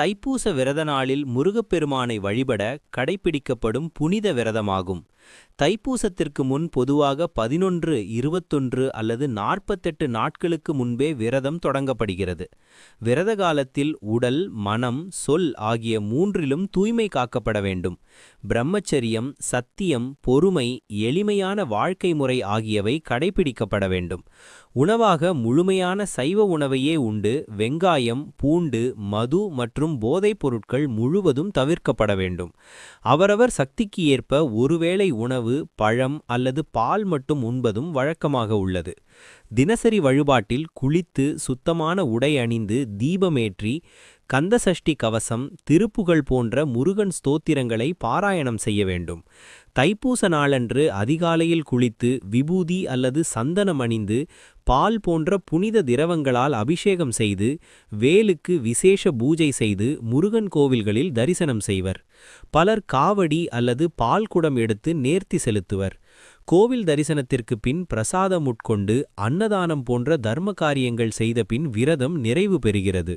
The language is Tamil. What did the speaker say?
தைப்பூச விரத நாளில் முருகப்பெருமானை வழிபட கடைப்பிடிக்கப்படும் புனித விரதமாகும். தைப்பூசத்திற்கு முன் பொதுவாக 11, 21 அல்லது 48 நாட்களுக்கு முன்பே விரதம் தொடங்கப்படுகிறது. விரத காலத்தில் உடல், மனம், சொல் ஆகிய மூன்றிலும் தூய்மை காக்கப்பட வேண்டும். பிரம்மச்சரியம், சத்தியம், பொறுமை, எளிமையான வாழ்க்கை முறை ஆகியவை கடைப்பிடிக்கப்பட வேண்டும். உணவாக முழுமையான சைவ உணவையே உண்டு வெங்காயம், பூண்டு, மது மற்றும் போதைப் பொருட்கள் முழுவதும் தவிர்க்கப்பட வேண்டும். அவரவர் சக்திக்கு ஏற்ப ஒருவேளை உணவு, பழம் அல்லது பால் மட்டும் உண்பதும் வழக்கமாக உள்ளது. தினசரி வழிபாட்டில் குளித்து சுத்தமான உடை அணிந்து தீபமேற்றி கந்தசஷ்டி கவசம், திருப்புகழ் போன்ற முருகன் ஸ்தோத்திரங்களை பாராயணம் செய்ய வேண்டும். தைப்பூச நாளன்று அதிகாலையில் குளித்து விபூதி அல்லது சந்தனம் அணிந்து பால் போன்ற புனித திரவங்களால் அபிஷேகம் செய்து வேலுக்கு விசேஷ பூஜை செய்து முருகன் கோவில்களில் தரிசனம் செய்வர். பலர் காவடி அல்லது பால் குடம் எடுத்து நேர்த்தி செலுத்துவர். கோவில் தரிசனத்திற்கு பின் பிரசாதம் உட்கொண்டு அன்னதானம் போன்ற தர்ம காரியங்கள் செய்த பின் விரதம் நிறைவு பெறுகிறது.